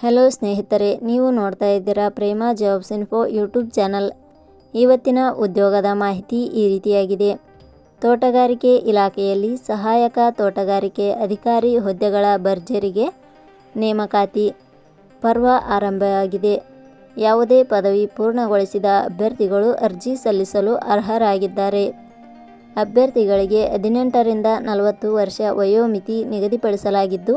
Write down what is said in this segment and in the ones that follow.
Hello ಸ್ನೇಹಿತರೆ, ನೀವು ನೋಡ್ತಾ ಇದ್ದೀರಾ ಪ್ರೇಮ ಜಾಬ್ಸ್ ಇನ್ಫೋ ಯೂಟ್ಯೂಬ್ ಚಾನಲ್. ಇವತ್ತಿನ ಉದ್ಯೋಗದ ಮಾಹಿತಿ ಈ ರೀತಿಯಾಗಿದೆ. ತೋಟಗಾರಿಕೆ ಇಲಾಖೆಯಲ್ಲಿ ಸಹಾಯಕ ತೋಟಗಾರಿಕೆ ಅಧಿಕಾರಿ ಹುದ್ದೆಗಳ ಭರ್ಜರಿಗೆ ನೇಮಕಾತಿ ಪರ್ವ ಆರಂಭವಾಗಿದೆ. ಯಾವುದೇ ಪದವಿ ಪೂರ್ಣಗೊಳಿಸಿದ ಅಭ್ಯರ್ಥಿಗಳು ಅರ್ಜಿ ಸಲ್ಲಿಸಲು ಅರ್ಹರಾಗಿದ್ದಾರೆ. ಅಭ್ಯರ್ಥಿಗಳಿಗೆ 18 ರಿಂದ 40 ವರ್ಷ ವಯೋಮಿತಿ ನಿಗದಿಪಡಿಸಲಾಗಿದ್ದು,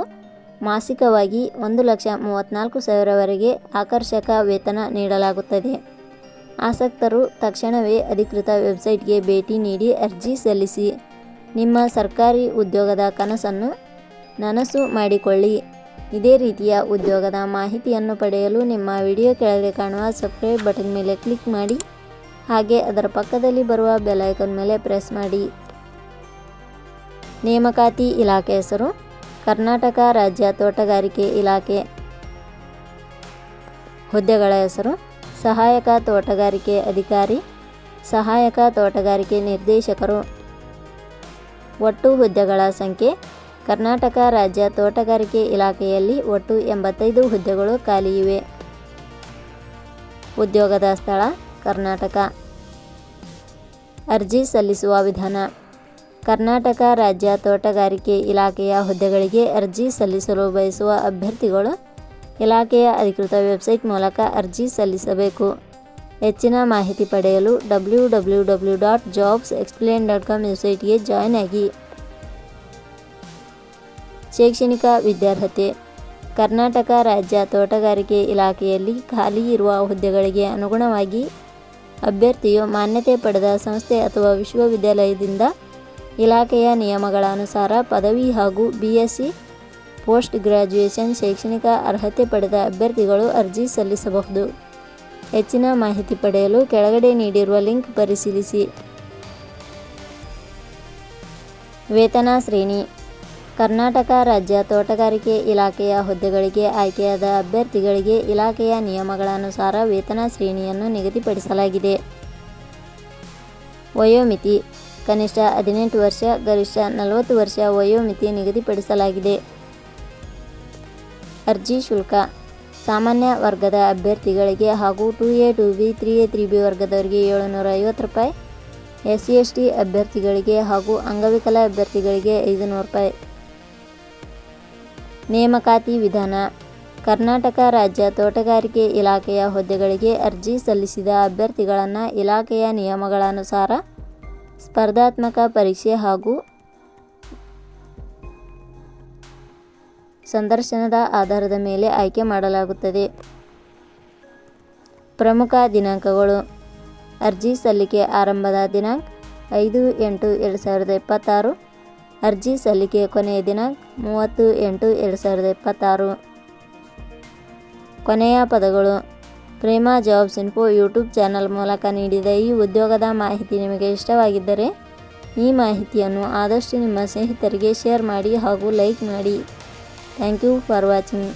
ಮಾಸಿಕವಾಗಿ 1,34,000 ವರೆಗೆ ಆಕರ್ಷಕ ವೇತನ ನೀಡಲಾಗುತ್ತದೆ. ಆಸಕ್ತರು ತಕ್ಷಣವೇ ಅಧಿಕೃತ ವೆಬ್ಸೈಟ್ಗೆ ಭೇಟಿ ನೀಡಿ ಅರ್ಜಿ ಸಲ್ಲಿಸಿ ನಿಮ್ಮ ಸರ್ಕಾರಿ ಉದ್ಯೋಗದ ಕನಸನ್ನು ನನಸು ಮಾಡಿಕೊಳ್ಳಿ. ಇದೇ ರೀತಿಯ ಉದ್ಯೋಗದ ಮಾಹಿತಿಯನ್ನು ಪಡೆಯಲು ನಿಮ್ಮ ವಿಡಿಯೋ ಕೆಳಗೆ ಕಾಣುವ ಸಬ್ಸ್ಕ್ರೈಬ್ ಬಟನ್ ಮೇಲೆ ಕ್ಲಿಕ್ ಮಾಡಿ, ಹಾಗೆ ಅದರ ಪಕ್ಕದಲ್ಲಿ ಬರುವ ಬೆಲ್ ಐಕಾನ್ ಮೇಲೆ ಪ್ರೆಸ್ ಮಾಡಿ. ನೇಮಕಾತಿ ಇಲಾಖೆ ಹೆಸರು ಕರ್ನಾಟಕ ರಾಜ್ಯ ತೋಟಗಾರಿಕೆ ಇಲಾಖೆ. ಹುದ್ದೆಗಳ ಹೆಸರು ಸಹಾಯಕ ತೋಟಗಾರಿಕೆ ಅಧಿಕಾರಿ, ಸಹಾಯಕ ತೋಟಗಾರಿಕೆ ನಿರ್ದೇಶಕರು. ಒಟ್ಟು ಹುದ್ದೆಗಳ ಸಂಖ್ಯೆ ಕರ್ನಾಟಕ ರಾಜ್ಯ ತೋಟಗಾರಿಕೆ ಇಲಾಖೆಯಲ್ಲಿ ಒಟ್ಟು 85 ಹುದ್ದೆಗಳು ಖಾಲಿ ಇವೆ. ಉದ್ಯೋಗದ ಸ್ಥಳ ಕರ್ನಾಟಕ. ಅರ್ಜಿ ಸಲ್ಲಿಸುವ ವಿಧಾನ: ಕರ್ನಾಟಕ ರಾಜ್ಯ ತೋಟಗಾರಿಕೆ ಇಲಾಖೆಯ ಹುದ್ದೆಗಳಿಗೆ ಅರ್ಜಿ ಸಲ್ಲಿಸಲು ಬಯಸುವ ಅಭ್ಯರ್ಥಿಗಳು ಇಲಾಖೆಯ ಅಧಿಕೃತ ವೆಬ್ಸೈಟ್ ಮೂಲಕ ಅರ್ಜಿ ಸಲ್ಲಿಸಬೇಕು. ಹೆಚ್ಚಿನ ಮಾಹಿತಿ ಪಡೆಯಲು www.jobsexplain.com ವೆಬ್ಸೈಟ್ಗೆ ಜಾಯ್ನ್ ಆಗಿ. ಶೈಕ್ಷಣಿಕ ವಿದ್ಯಾರ್ಹತೆ: ಕರ್ನಾಟಕ ರಾಜ್ಯ ತೋಟಗಾರಿಕೆ ಇಲಾಖೆಯಲ್ಲಿ ಖಾಲಿ ಇರುವ ಹುದ್ದೆಗಳಿಗೆ ಅನುಗುಣವಾಗಿ ಅಭ್ಯರ್ಥಿಯು ಮಾನ್ಯತೆ ಪಡೆದ ಸಂಸ್ಥೆ ಅಥವಾ ವಿಶ್ವವಿದ್ಯಾಲಯದಿಂದ ಇಲಾಖೆಯ ನಿಯಮಗಳ ಅನುಸಾರ ಪದವಿ ಹಾಗೂ BSc ಪೋಸ್ಟ್ ಗ್ರಾಜ್ಯುಯೇಷನ್ ಶೈಕ್ಷಣಿಕ ಅರ್ಹತೆ ಪಡೆದ ಅಭ್ಯರ್ಥಿಗಳು ಅರ್ಜಿ ಸಲ್ಲಿಸಬಹುದು. ಹೆಚ್ಚಿನ ಮಾಹಿತಿ ಪಡೆಯಲು ಕೆಳಗಡೆ ನೀಡಿರುವ ಲಿಂಕ್ ಪರಿಶೀಲಿಸಿ. ವೇತನ ಶ್ರೇಣಿ: ಕರ್ನಾಟಕ ರಾಜ್ಯ ತೋಟಗಾರಿಕೆ ಇಲಾಖೆಯ ಹುದ್ದೆಗಳಿಗೆ ಆಯ್ಕೆಯಾದ ಅಭ್ಯರ್ಥಿಗಳಿಗೆ ಇಲಾಖೆಯ ನಿಯಮಗಳ ಅನುಸಾರ ವೇತನ ಶ್ರೇಣಿಯನ್ನು ನಿಗದಿಪಡಿಸಲಾಗಿದೆ. ವಯೋಮಿತಿ: ಕನಿಷ್ಠ 18 ವರ್ಷ, ಗರಿಷ್ಠ 40 ವರ್ಷ ವಯೋಮಿತಿ ನಿಗದಿಪಡಿಸಲಾಗಿದೆ. ಅರ್ಜಿ ಶುಲ್ಕ: ಸಾಮಾನ್ಯ ವರ್ಗದ ಅಭ್ಯರ್ಥಿಗಳಿಗೆ ಹಾಗೂ 2A 2B 3A 3B ವರ್ಗದವರಿಗೆ ₹750, SC ST ಅಭ್ಯರ್ಥಿಗಳಿಗೆ ಹಾಗೂ ಅಂಗವಿಕಲ ಅಭ್ಯರ್ಥಿಗಳಿಗೆ ₹500. ನೇಮಕಾತಿ ವಿಧಾನ: ಕರ್ನಾಟಕ ರಾಜ್ಯ ತೋಟಗಾರಿಕೆ ಇಲಾಖೆಯ ಹುದ್ದೆಗಳಿಗೆ ಅರ್ಜಿ ಸಲ್ಲಿಸಿದ ಅಭ್ಯರ್ಥಿಗಳನ್ನು ಇಲಾಖೆಯ ನಿಯಮಗಳ ಅನುಸಾರ ಸ್ಪರ್ಧಾತ್ಮಕ ಪರೀಕ್ಷೆ ಹಾಗೂ ಸಂದರ್ಶನದ ಆಧಾರದ ಮೇಲೆ ಆಯ್ಕೆ ಮಾಡಲಾಗುತ್ತದೆ. ಪ್ರಮುಖ ದಿನಾಂಕಗಳು: ಅರ್ಜಿ ಸಲ್ಲಿಕೆ ಆರಂಭದ ದಿನಾಂಕ 5/8/2026. ಅರ್ಜಿ ಸಲ್ಲಿಕೆ ಕೊನೆಯ ದಿನಾಂಕ 30/8/2026. ಕೊನೆಯ ಪದಗಳು: ಪ್ರೇಮ ಜಾಬ್ಸ್ ಇನ್ಫೋ ಯೂಟ್ಯೂಬ್ ಚಾನಲ್ ಮೂಲಕ ನೀಡಿದ ಈ ಉದ್ಯೋಗದ ಮಾಹಿತಿ ನಿಮಗೆ ಇಷ್ಟವಾಗಿದ್ದರೆ ಈ ಮಾಹಿತಿಯನ್ನು ಆದಷ್ಟು ನಿಮ್ಮ ಸ್ನೇಹಿತರಿಗೆ ಶೇರ್ ಮಾಡಿ ಹಾಗೂ ಲೈಕ್ ಮಾಡಿ. Thank you for watching.